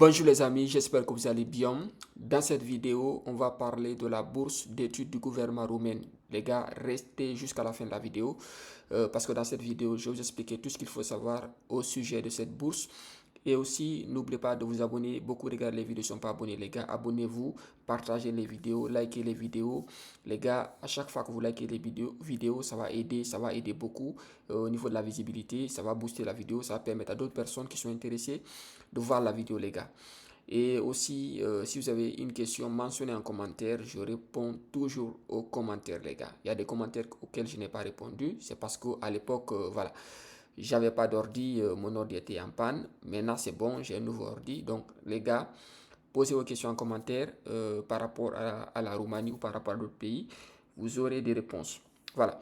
Bonjour les amis, j'espère que vous allez bien. Dans cette vidéo, on va parler de la bourse d'études du gouvernement roumain. Les gars, restez jusqu'à la fin de la vidéo parce que dans cette vidéo, je vais vous expliquer tout ce qu'il faut savoir au sujet de cette bourse. Et aussi, n'oubliez pas de vous abonner. Beaucoup regardent les vidéos, ne sont pas abonnés. Les gars, abonnez-vous, partagez les vidéos, likez les vidéos. Les gars, à chaque fois que vous likez les vidéos, ça va aider beaucoup au niveau de la visibilité. Ça va booster la vidéo, ça va permettre à d'autres personnes qui sont intéressées de voir la vidéo, les gars. Et aussi, si vous avez une question, mentionnez en commentaire. Je réponds toujours aux commentaires, les gars. Il y a des commentaires auxquels je n'ai pas répondu. C'est parce qu'à l'époque, voilà, j'avais pas d'ordi, mon ordi était en panne. Maintenant, c'est bon, j'ai un nouveau ordi. Donc, les gars, posez vos questions en commentaire par rapport à la Roumanie ou par rapport à d'autres pays. Vous aurez des réponses. Voilà.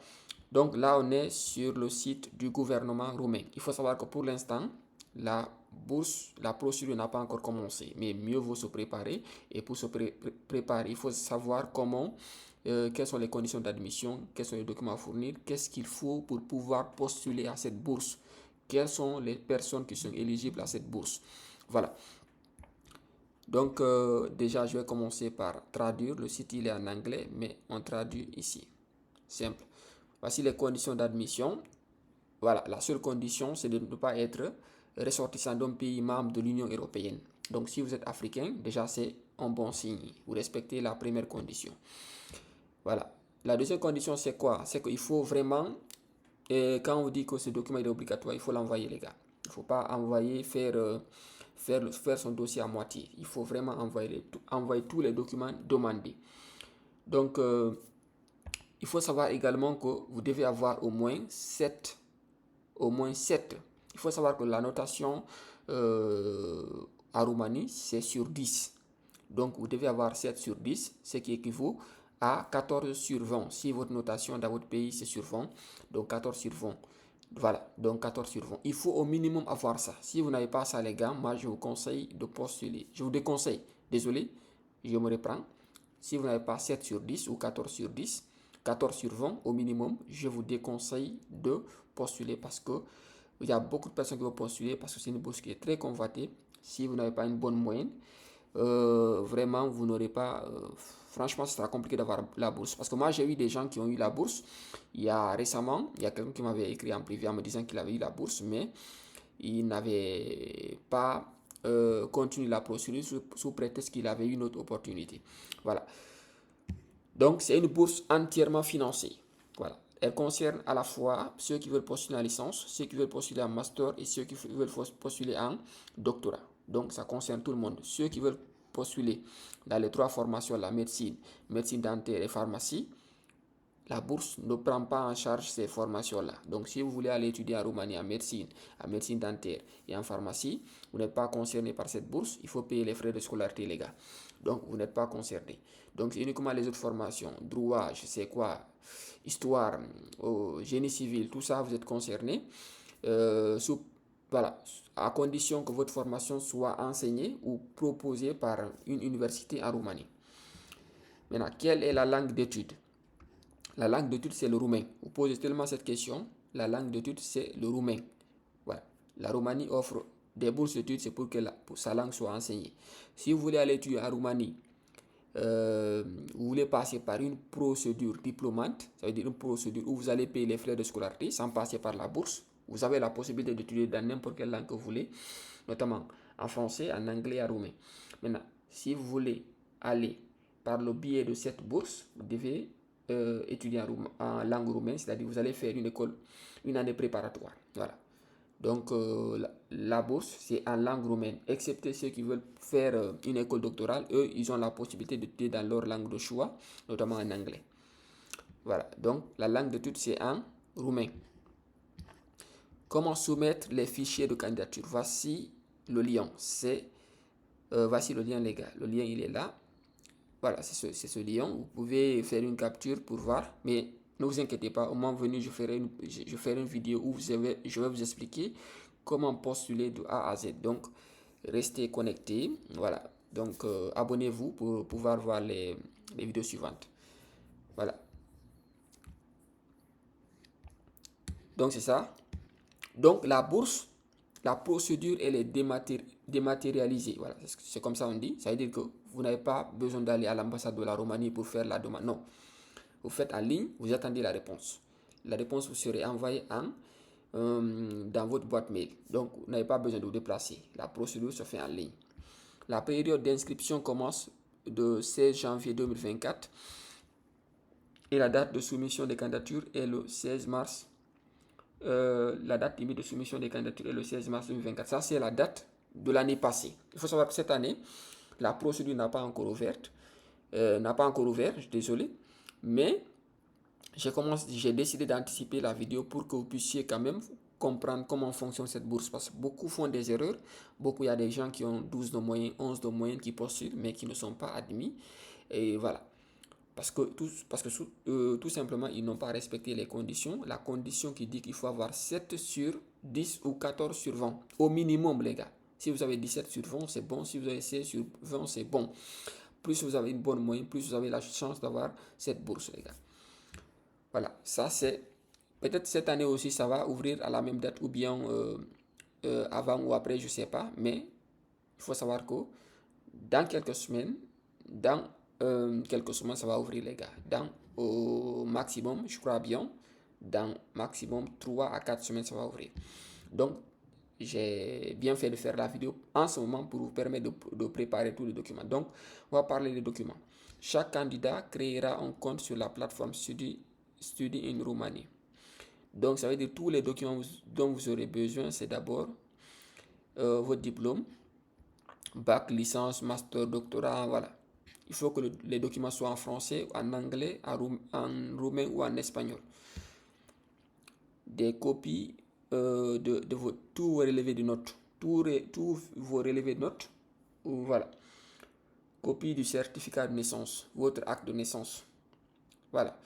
Donc là, on est sur le site du gouvernement roumain. Il faut savoir que pour l'instant, la bourse, la procédure n'a pas encore commencé, mais mieux vaut se préparer. Et pour se préparer, il faut savoir comment, quelles sont les conditions d'admission, quels sont les documents à fournir, qu'est-ce qu'il faut pour pouvoir postuler à cette bourse, quelles sont les personnes qui sont éligibles à cette bourse. Voilà. Donc déjà, je vais commencer par traduire. Le site, il est en anglais, mais on traduit ici. Simple. Voici les conditions d'admission. Voilà, la seule condition, c'est de ne pas être ressortissant d'un pays membre de l'Union européenne. Donc, si vous êtes africain, déjà, c'est un bon signe. Vous respectez la première condition. Voilà. La deuxième condition, c'est quoi? C'est qu'il faut vraiment, quand on vous dit que ce document est obligatoire, il faut l'envoyer, les gars. Il ne faut pas envoyer, faire son dossier à moitié. Il faut vraiment envoyer tous les documents demandés. Donc, il faut savoir également que vous devez avoir au moins 7. Il faut savoir que la notation à Roumanie, c'est sur 10. Donc, vous devez avoir 7 sur 10, ce qui équivaut à 14 sur 20. Si votre notation dans votre pays, c'est sur 20, donc 14 sur 20. Voilà, donc 14 sur 20. Il faut au minimum avoir ça. Si vous n'avez pas ça, les gars, moi, je vous conseille de postuler. Je vous déconseille. Désolé, je me reprends. Si vous n'avez pas 7 sur 10 ou 14 sur 10, 14 sur 20 au minimum, je vous déconseille de postuler parce que il y a beaucoup de personnes qui vont postuler parce que c'est une bourse qui est très convoitée. Si vous n'avez pas une bonne moyenne, vraiment, vous n'aurez pas... franchement, ce sera compliqué d'avoir la bourse. Parce que moi, j'ai eu des gens qui ont eu la bourse. Il y a récemment, il y a quelqu'un qui m'avait écrit en privé en me disant qu'il avait eu la bourse, mais il n'avait pas continué la procédure sous prétexte qu'il avait eu une autre opportunité. Voilà. Donc, c'est une bourse entièrement financée. Voilà. Elle concerne à la fois ceux qui veulent postuler en licence, ceux qui veulent postuler en master et ceux qui veulent postuler en doctorat. Donc, ça concerne tout le monde. Ceux qui veulent postuler dans les 3 formations, la médecine, médecine dentaire et pharmacie, la bourse ne prend pas en charge ces formations-là. Donc, si vous voulez aller étudier en Roumanie en médecine dentaire et en pharmacie, vous n'êtes pas concerné par cette bourse, il faut payer les frais de scolarité, les gars. Donc, vous n'êtes pas concerné. Donc, c'est uniquement les autres formations, droit, je sais quoi, histoire, génie civil, tout ça, vous êtes concerné. Voilà, à condition que votre formation soit enseignée ou proposée par une université en Roumanie. Maintenant, quelle est la langue d'étude? La langue d'étude, c'est le roumain. Vous posez tellement cette question, la langue d'étude, c'est le roumain. Voilà. La Roumanie offre des bourses d'études, c'est pour que sa langue soit enseignée. Si vous voulez aller étudier en Roumanie, vous voulez passer par une procédure diplômante, ça veut dire une procédure où vous allez payer les frais de scolarité sans passer par la bourse. Vous avez la possibilité d'étudier dans n'importe quelle langue que vous voulez, notamment en français, en anglais et en roumain. Maintenant, si vous voulez aller par le biais de cette bourse, vous devez étudier en langue roumaine, c'est-à-dire vous allez faire une année préparatoire. Voilà. Donc, la bourse, c'est en langue roumaine, excepté ceux qui veulent faire une école doctorale. Eux, ils ont la possibilité d'étudier dans leur langue de choix, notamment en anglais. Voilà. Donc, la langue d'étude, c'est en roumain. Comment soumettre les fichiers de candidature? Voici le lien. Voici le lien, les gars. Le lien, il est là. Voilà, c'est ce lien. Vous pouvez faire une capture pour voir, mais ne vous inquiétez pas, au moment venu, je ferai une vidéo où je vais vous expliquer comment postuler de A à Z. Donc, restez connectés. Voilà. Donc, abonnez-vous pour pouvoir voir les vidéos suivantes. Voilà. Donc, c'est ça. Donc, la bourse, la procédure, elle est dématérialisé. Voilà, c'est comme ça on dit. Ça veut dire que vous n'avez pas besoin d'aller à l'ambassade de la Roumanie pour faire la demande. Non. Vous faites en ligne, vous attendez la réponse. La réponse vous serait envoyée dans votre boîte mail. Donc, vous n'avez pas besoin de vous déplacer. La procédure se fait en ligne. La période d'inscription commence de 16 janvier 2024 et la date de soumission des candidatures est le 16 mars. La date limite de soumission des candidatures est le 16 mars 2024. Ça, c'est la date de l'année passée. Il faut savoir que cette année, la procédure n'a pas encore ouverte. Désolé. Mais j'ai décidé d'anticiper la vidéo pour que vous puissiez quand même comprendre comment fonctionne cette bourse. Parce que beaucoup font des erreurs. Il y a des gens qui ont 12 de moyenne, 11 de moyenne qui postulent, mais qui ne sont pas admis. Et voilà. Parce que tout simplement, ils n'ont pas respecté les conditions. La condition qui dit qu'il faut avoir 7 sur 10 ou 14 sur 20. Au minimum, les gars. Si vous avez 17 sur 20, c'est bon. Si vous avez 16 sur 20, c'est bon. Plus vous avez une bonne moyenne, plus vous avez la chance d'avoir cette bourse, les gars. Voilà, ça c'est... Peut-être cette année aussi, ça va ouvrir à la même date ou bien avant ou après, je ne sais pas. Mais il faut savoir que dans quelques semaines, ça va ouvrir, les gars. Au maximum, je crois bien, dans maximum 3 à 4 semaines, ça va ouvrir. Donc, j'ai bien fait de faire la vidéo en ce moment pour vous permettre de préparer tous les documents. Donc, on va parler des documents. Chaque candidat créera un compte sur la plateforme Study in Roumanie. Donc, ça veut dire tous les documents dont vous aurez besoin, c'est d'abord votre diplôme, bac, licence, master, doctorat, voilà. Il faut que les documents soient en français, en anglais, en roumain ou en espagnol. Des copies de tous vos relevés de notes. Tous vos relevés de notes. Voilà. Copie du certificat de naissance, votre acte de naissance. Voilà.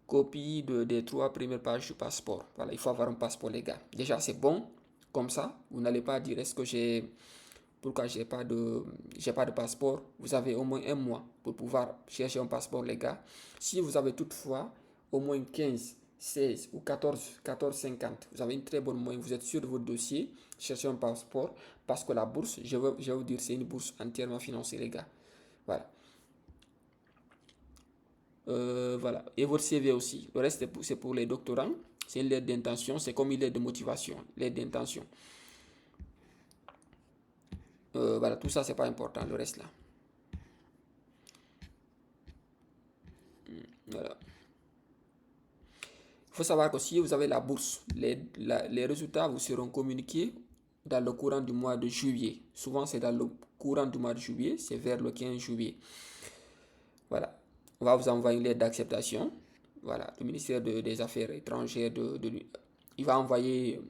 Copie des 3 premières pages du passeport. Voilà, il faut avoir un passeport, les gars. Déjà, c'est bon. Comme ça, vous n'allez pas dire est-ce que pourquoi j'ai pas de passeport. Vous avez au moins un mois pour pouvoir chercher un passeport, les gars. Si vous avez toutefois au moins 15, 16 ou 14,50, vous avez une très bonne moyenne, vous êtes sûr de votre dossier, cherchez un passeport, parce que la bourse, je vais vous dire, c'est une bourse entièrement financée, les gars. Voilà. Voilà. Et votre CV aussi. Le reste, c'est pour les doctorants. C'est une lettre d'intention. C'est comme une lettre de motivation. Lettre d'intention. Voilà, tout ça, c'est pas important. Le reste, là. Voilà. Il faut savoir que si vous avez la bourse, les résultats vous seront communiqués dans le courant du mois de juillet. Souvent, c'est dans le courant du mois de juillet. C'est vers le 15 juillet. Voilà. On va vous envoyer une lettre d'acceptation. Voilà. Le ministère des Affaires étrangères il va envoyer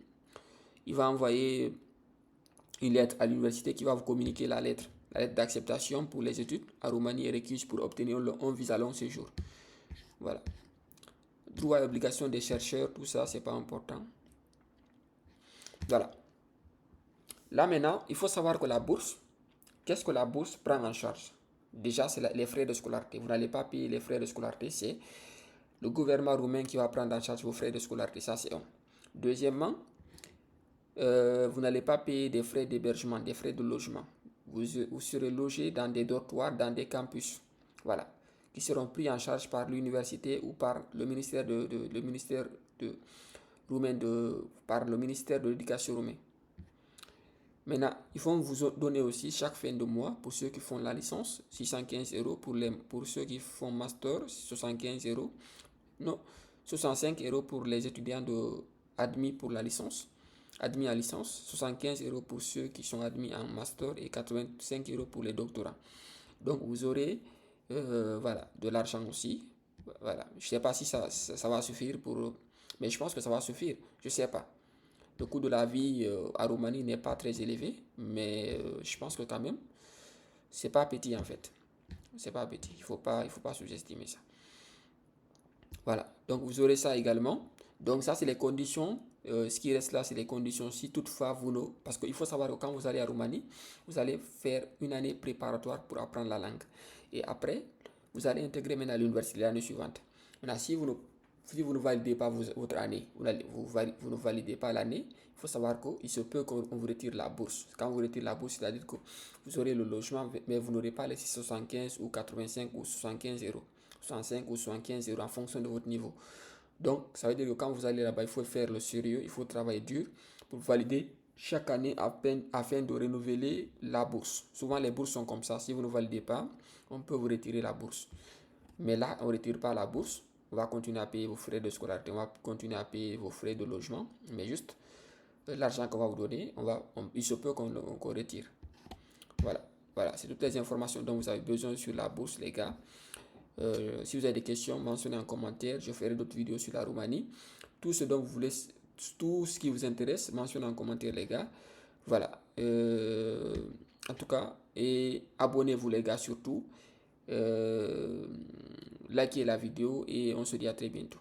une lettre à l'université qui va vous communiquer la lettre d'acceptation pour les études en Roumanie est requise pour obtenir un visa long séjour. Voilà. Droit et obligation des chercheurs, tout ça, c'est pas important. Voilà. Là maintenant, il faut savoir que la bourse, qu'est-ce que la bourse prend en charge? Déjà, c'est les frais de scolarité. Vous n'allez pas payer les frais de scolarité, c'est le gouvernement roumain qui va prendre en charge vos frais de scolarité. Ça, c'est un. Deuxièmement, vous n'allez pas payer des frais d'hébergement, des frais de logement. Vous serez logé dans des dortoirs, dans des campus, voilà, qui seront pris en charge par l'université ou par le ministère roumain par le ministère de l'éducation roumain. Maintenant, ils vont vous donner aussi chaque fin de mois, pour ceux qui font la licence, 615 € pour ceux qui font master, 75 €. Non, 65 € pour les étudiants admis pour la licence. Admis à licence, 75 € pour ceux qui sont admis en master et 85 € pour les doctorats. Donc vous aurez voilà, de l'argent aussi. Voilà. Je ne sais pas si ça va suffire mais je pense que ça va suffire. Je ne sais pas. Le coût de la vie à Roumanie n'est pas très élevé, mais je pense que quand même, c'est pas petit en fait. C'est pas petit. Il faut pas sous-estimer ça. Voilà. Donc vous aurez ça également. Donc ça, c'est les conditions. Ce qui reste là, c'est les conditions. Si toutefois parce qu'il faut savoir que quand vous allez à Roumanie, vous allez faire une année préparatoire pour apprendre la langue. Et après, vous allez intégrer maintenant à l'université l'année suivante. Maintenant, si vous ne si vous ne validez pas votre année, vous ne validez pas l'année, il faut savoir qu'il se peut qu'on vous retire la bourse. Quand vous retirez la bourse, c'est-à-dire que vous aurez le logement, mais vous n'aurez pas les 675 ou 85 ou 75 euros, 65 ou 75 euros en fonction de votre niveau. Donc, ça veut dire que quand vous allez là-bas, il faut faire le sérieux, il faut travailler dur pour valider chaque année afin de renouveler la bourse. Souvent, les bourses sont comme ça. Si vous ne validez pas, on peut vous retirer la bourse. Mais là, on ne retire pas la bourse. On va continuer à payer vos frais de scolarité, on va continuer à payer vos frais de logement. Mais juste, l'argent qu'on va vous donner, il se peut qu'on retire. Voilà, c'est toutes les informations dont vous avez besoin sur la bourse, les gars. Si vous avez des questions, mentionnez en commentaire. Je ferai d'autres vidéos sur la Roumanie. Tout ce dont vous voulez, tout ce qui vous intéresse, mentionnez en commentaire, les gars. Voilà. En tout cas, et abonnez-vous, les gars, surtout. Likez la vidéo et on se dit à très bientôt.